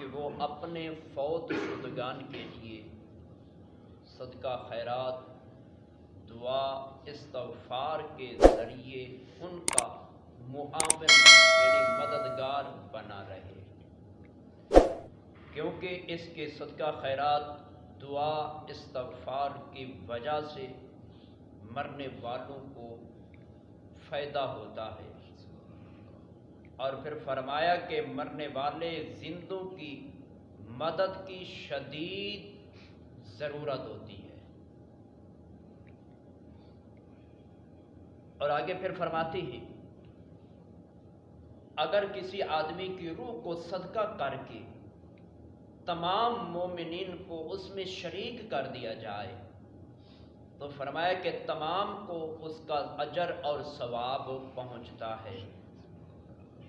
کہ وہ اپنے فوت شدگان کے لیے صدقہ خیرات، دعا، استغفار کے ذریعے ان کا معاون یعنی مددگار بنا رہے، کیونکہ اس کے صدقہ خیرات، دعا، استغفار کی وجہ سے مرنے والوں کو فائدہ ہوتا ہے۔ اور پھر فرمایا کہ مرنے والے زندوں کی مدد کی شدید ضرورت ہوتی ہے۔ اور آگے پھر فرماتی ہیں اگر کسی آدمی کی روح کو صدقہ کر کے تمام مومنین کو اس میں شریک کر دیا جائے تو فرمایا کہ تمام کو اس کا اجر اور ثواب پہنچتا ہے،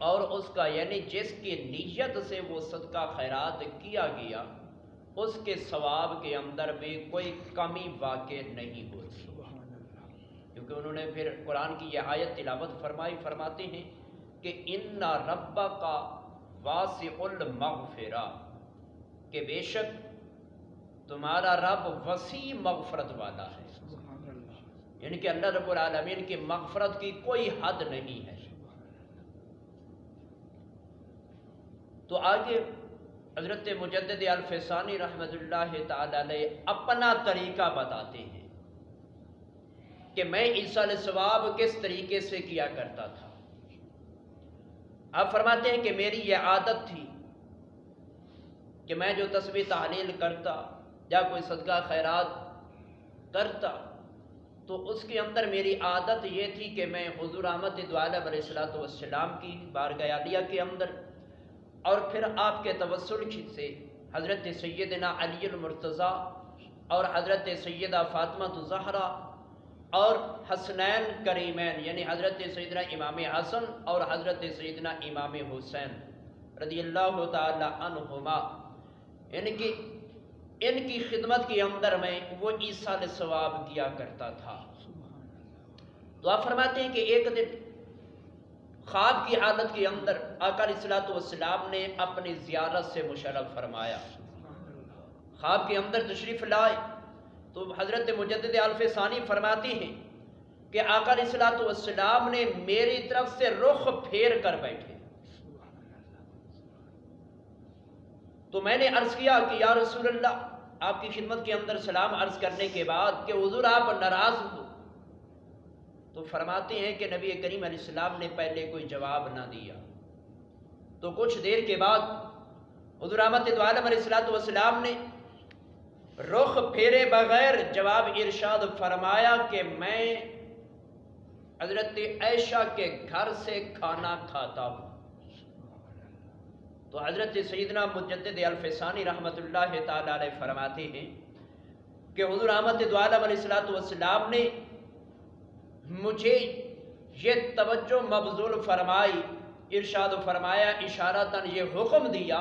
اور اس کا یعنی جس کی نیت سے وہ صدقہ خیرات کیا گیا اس کے ثواب کے اندر بھی کوئی کمی واقع نہیں ہوتی، کیونکہ انہوں نے پھر قرآن کی یہ آیت تلاوت فرماتے ہیں کہ ان ربک واسع المغفرہ، کہ بے شک تمہارا رب وسیع مغفرت والا ہے، یعنی کہ اللہ رب العالمین کی مغفرت کی کوئی حد نہیں ہے۔ تو آگے حضرت مجدد الفسانی رحمۃ اللہ تعالی علیہ اپنا طریقہ بتاتے ہیں کہ میں ایصال ثواب کس طریقے سے کیا کرتا تھا۔ آپ فرماتے ہیں کہ میری یہ عادت تھی کہ میں جو تسبیح تحلیل کرتا یا کوئی صدقہ خیرات کرتا تو اس کے اندر میری عادت یہ تھی کہ میں حضور احمد دو عالم علیہ الصلوۃ والسلام کی بارگاہ عالیہ کے اندر اور پھر آپ کے توسل سے حضرت سیدنا علی المرتضیٰ اور حضرت سیدہ فاطمہ الزہرا اور حسنین کریمین یعنی حضرت سیدنا امام حسن اور حضرت سیدنا امام حسین رضی اللہ تعالی عنہما، یعنی کہ ان کی خدمت کے اندر میں وہ ایصال ثواب کیا کرتا تھا۔ تو آپ فرماتے ہیں کہ ایک دن خواب کی حالت کے اندر آقا علیہ الصلوۃ والسلام نے اپنی زیارت سے مشرف فرمایا، خواب کے اندر تشریف لائے تو حضرت مجدد الفسانی فرماتی ہیں کہ آقا علیہ الصلوۃ والسلام نے میری طرف سے رخ پھیر کر بیٹھے، تو میں نے عرض کیا کہ یا رسول اللہ، آپ کی خدمت کے اندر سلام عرض کرنے کے بعد کہ حضور آپ ناراض ہو، تو فرماتے ہیں کہ نبی کریم علیہ السلام نے پہلے کوئی جواب نہ دیا، تو کچھ دیر کے بعد حضور احمد دو عالم علیہ الصلوۃ والسلام نے رخ پھیرے بغیر جواب ارشاد فرمایا کہ میں حضرت عائشہ کے گھر سے کھانا کھاتا ہوں۔ تو حضرت سیدنا مجدد الفسانی رحمۃ اللہ تعالی علیہ فرماتے ہیں کہ حضور احمد دو عالم علیہ الصلوۃ والسلام نے مجھے یہ توجہ مبذول فرمائی، ارشاد فرمایا، اشارتاً یہ حکم دیا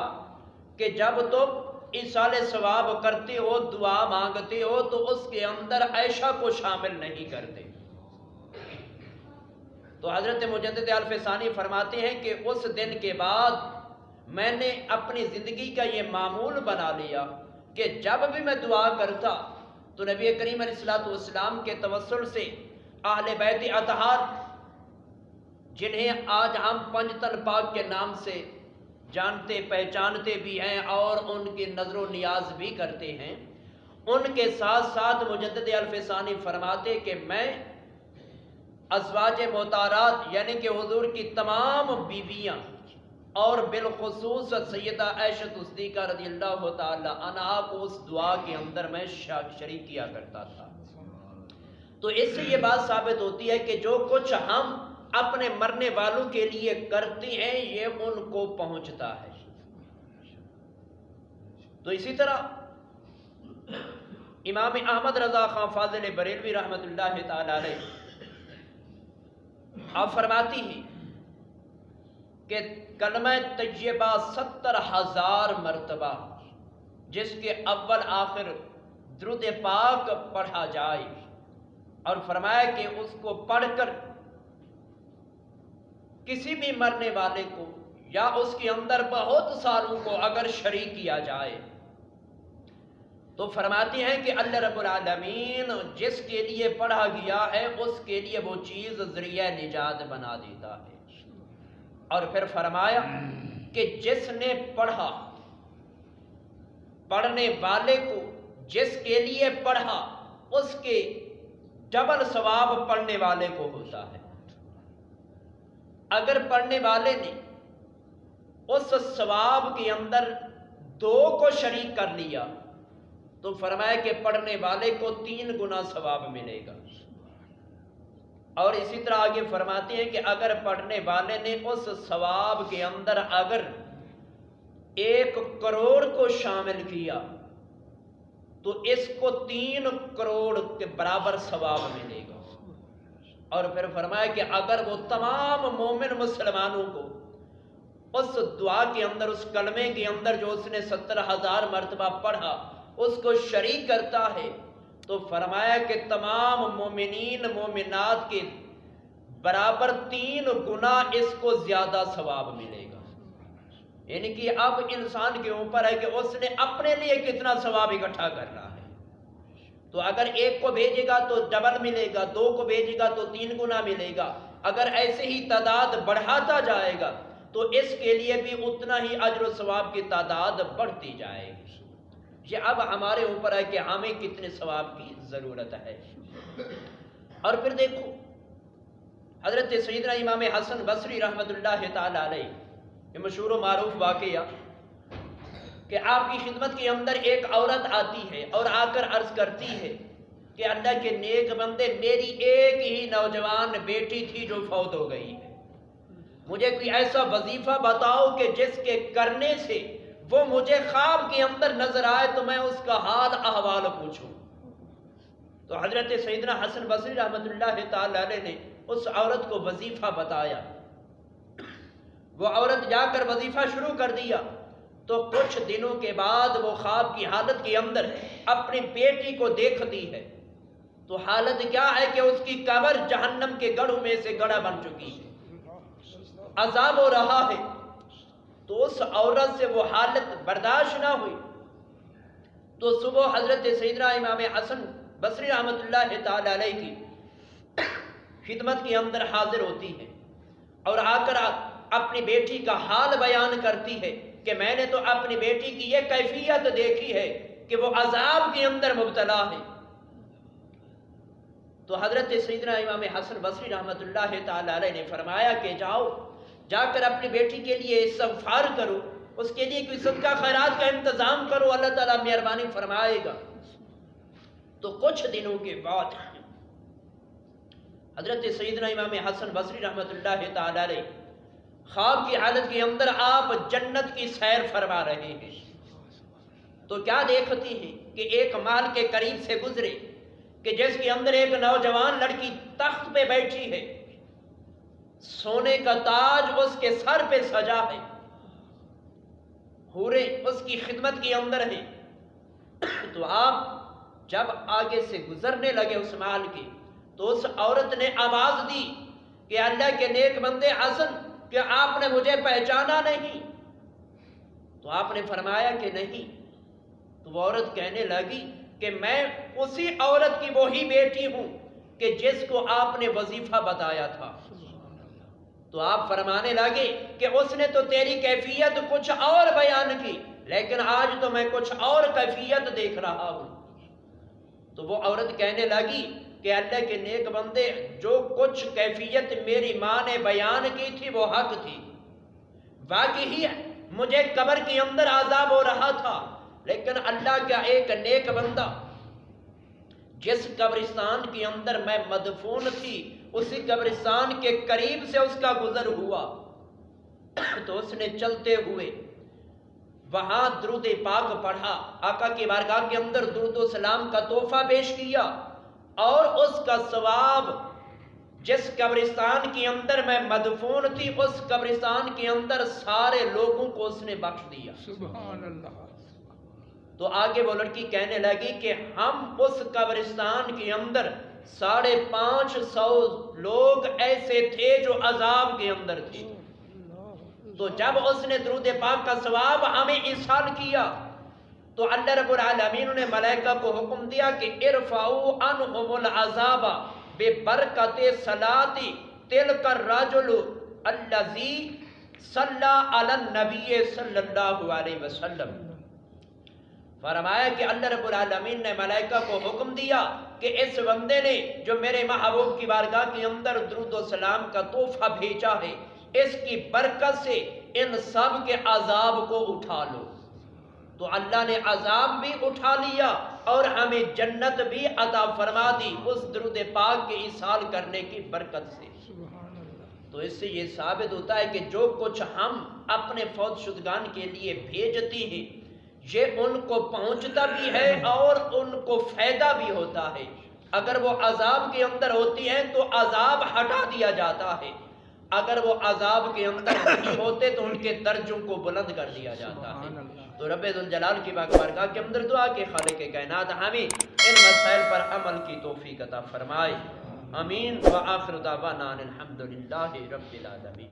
کہ جب تم ایصال ثواب کرتے ہو، دعا مانگتے ہو تو اس کے اندر عائشہ کو شامل نہیں کرتے۔ تو حضرت مجدد الفسانی فرماتے ہیں کہ اس دن کے بعد میں نے اپنی زندگی کا یہ معمول بنا لیا کہ جب بھی میں دعا کرتا تو نبی کریم علیہ الصلوۃ والسلام کے توسل سے اہل بیت اطہار، جنہیں آج ہم پنجتن پاک کے نام سے جانتے پہچانتے بھی ہیں اور ان کی نظر و نیاز بھی کرتے ہیں، ان کے ساتھ ساتھ مجدد الفسانی فرماتے کہ میں ازواج محترمات یعنی کہ حضور کی تمام بیویاں اور بالخصوص سیدہ عائشہ صدیقہ رضی اللہ تعالی عنہا کو اس دعا کے اندر میں شریک کیا کرتا تھا۔ تو اس سے یہ بات ثابت ہوتی ہے کہ جو کچھ ہم اپنے مرنے والوں کے لیے کرتے ہیں یہ ان کو پہنچتا ہے۔ تو اسی طرح امام احمد رضا خان فاضل بریلوی رحمۃ اللہ تعالی علیہ آپ فرماتی ہیں کہ کلمہ طیبہ 70,000 مرتبہ جس کے اول آخر درود پاک پڑھا جائے، اور فرمایا کہ اس کو پڑھ کر کسی بھی مرنے والے کو یا اس کے اندر بہت ساروں کو اگر شریک کیا جائے تو فرماتے ہیں کہ اللہ رب العالمین جس کے لیے پڑھا گیا ہے اس کے لیے وہ چیز ذریعہ نجات بنا دیتا ہے۔ اور پھر فرمایا کہ جس نے پڑھا، پڑھنے والے کو جس کے لیے پڑھا اس کے ڈبل ثواب پڑھنے والے کو ہوتا ہے۔ اگر پڑھنے والے نے اس ثواب کے اندر دو کو شریک کر لیا تو فرمایا کہ پڑھنے والے کو 3 گنا ثواب ملے گا۔ اور اسی طرح آگے فرماتے ہیں کہ اگر پڑھنے والے نے اس ثواب کے اندر اگر 1 کروڑ کو شامل کیا تو اس کو 3 کروڑ کے برابر ثواب ملے گا۔ اور پھر فرمایا کہ اگر وہ تمام مومن مسلمانوں کو اس دعا کے اندر، اس کلمے کے اندر جو اس نے 70,000 مرتبہ پڑھا اس کو شریک کرتا ہے تو فرمایا کہ تمام مومنین مومنات کے برابر 3 گنا اس کو زیادہ ثواب ملے گا۔ یعنی کہ اب انسان کے اوپر ہے کہ اس نے اپنے لیے کتنا ثواب اکٹھا کرنا ہے۔ تو اگر 1 کو بھیجے گا تو ڈبل ملے گا، 2 کو بھیجے گا تو 3 گنا ملے گا۔ اگر ایسے ہی تعداد بڑھاتا جائے گا تو اس کے لیے بھی اتنا ہی اجر و ثواب کی تعداد بڑھتی جائے گی۔ یہ اب ہمارے اوپر ہے کہ ہمیں کتنے ثواب کی ضرورت ہے۔ اور پھر دیکھو حضرت سیدنا امام حسن بصری رحمۃ اللہ تعالی علیہ، یہ مشہور و معروف واقعہ کہ آپ کی خدمت کے اندر ایک عورت آتی ہے اور آ کر عرض کرتی ہے کہ اللہ کے نیک بندے، میری ایک ہی نوجوان بیٹی تھی جو فوت ہو گئی ہے، مجھے کوئی ایسا وظیفہ بتاؤ کہ جس کے کرنے سے وہ مجھے خواب کے اندر نظر آئے تو میں اس کا حال احوال پوچھوں۔ تو حضرت سیدنا حسن بصری رحمۃ اللہ تعالی علیہ نے اس عورت کو وظیفہ بتایا۔ وہ عورت جا کر وظیفہ شروع کر دیا تو کچھ دنوں کے بعد وہ خواب کی حالت کے اندر اپنی بیٹی کو دیکھتی ہے تو حالت کیا ہے کہ اس کی قبر جہنم کے گڑھوں میں سے گڑھا بن چکی ہے، عذاب ہو رہا ہے۔ تو اس عورت سے وہ حالت برداشت نہ ہوئی تو صبح حضرت سیدنا امام حسن بصری رحمۃ اللہ تعالی علیہ کی خدمت کے اندر حاضر ہوتی ہے اور آ کر اپنی بیٹی کا حال بیان کرتی ہے کہ میں نے تو اپنی بیٹی کی یہ کیفیت دیکھی ہے کہ وہ عذاب کے اندر مبتلا ہے۔ تو حضرت سیدنا امام حسن بصری رحمۃ اللہ تعالی علیہ نے فرمایا کہ جاؤ، جا کر اپنی بیٹی کے لیے استغفار کرو، اس کے لیے کوئی صدقہ خیرات کا انتظام کرو، اللہ تعالیٰ مہربانی فرمائے گا۔ تو کچھ دنوں کے بعد حضرت سیدنا امام حسن بصری رحمۃ اللہ تعالی علیہ خواب کی حالت کے اندر آپ جنت کی سیر فرما رہے ہیں تو کیا دیکھتی ہیں کہ ایک محل کے قریب سے گزرے کہ جس کے اندر ایک نوجوان لڑکی تخت پہ بیٹھی ہے، سونے کا تاج اس کے سر پہ سجا ہے، حوریں اس کی خدمت کے اندر ہیں۔ تو آپ جب آگے سے گزرنے لگے اس محل کے تو اس عورت نے آواز دی کہ اللہ کے نیک بندے حسن، کہ آپ نے مجھے پہچانا نہیں؟ تو آپ نے فرمایا کہ نہیں۔ تو وہ عورت کہنے لگی کہ میں اسی عورت کی وہی بیٹی ہوں کہ جس کو آپ نے وظیفہ بتایا تھا۔ تو آپ فرمانے لگے کہ اس نے تو تیری کیفیت کچھ اور بیان کی، لیکن آج تو میں کچھ اور کیفیت دیکھ رہا ہوں۔ تو وہ عورت کہنے لگی کہ اللہ کے نیک بندے، جو کچھ کیفیت میری ماں نے بیان کی تھی وہ حق تھی، واقعی مجھے قبر کے اندر عذاب ہو رہا تھا، لیکن اللہ کا ایک نیک بندہ جس قبرستان کے اندر میں مدفون تھی اسی قبرستان کے قریب سے اس کا گزر ہوا تو اس نے چلتے ہوئے وہاں درود پاک پڑھا، آقا کی بارگاہ کے اندر درود و سلام کا تحفہ پیش کیا اور اس کا ثواب جس قبرستان کے اندر میں مدفون تھی اس قبرستان کے اندر سارے لوگوں کو اس نے بخش دیا۔ سبحان اللہ۔ تو آگے وہ لڑکی کہنے لگی کہ ہم اس قبرستان کے اندر 550 لوگ ایسے تھے جو عذاب کے اندر تھے، تو جب اس نے درود پاک کا ثواب ہمیں ایصال کیا تو اللہ رب العالمین نے ملائکہ کو حکم دیا کہ ارفعوا عنہم العذاب ببرکت صلاۃ تلک الرجل الذی صلی علی النبی صلی اللہ علیہ وسلم۔ فرمایا کہ اللہ رب العالمین نے ملائکہ کو حکم دیا کہ اس بندے نے جو میرے محبوب کی بارگاہ کے اندر درود و سلام کا تحفہ بھیجا ہے، اس کی برکت سے ان سب کے عذاب کو اٹھا لو۔ تو اللہ نے عذاب بھی اٹھا لیا اور ہمیں جنت بھی عطا فرما دی اس درود پاک کے ایصال کرنے کی برکت سے۔ تو اس سے یہ ثابت ہوتا ہے کہ جو کچھ ہم اپنے فوت شدگان کے لیے بھیجتے ہیں یہ ان کو پہنچتا بھی ہے اور ان کو فائدہ بھی ہوتا ہے۔ اگر وہ عذاب کے اندر ہوتی ہیں تو عذاب ہٹا دیا جاتا ہے، اگر وہ عذاب کے اندر نہیں ہوتے تو ان کے درجوں کو بلند کر دیا جاتا ہے۔ تو رب ذوالجلال کی بارگاہ کے اندر دعا کہ خالق کائنات ہمیں ان مسائل پر عمل کی توفیق عطا فرمائے۔ آمین۔ وآخر دعوانا الحمدللہ رب العالمین۔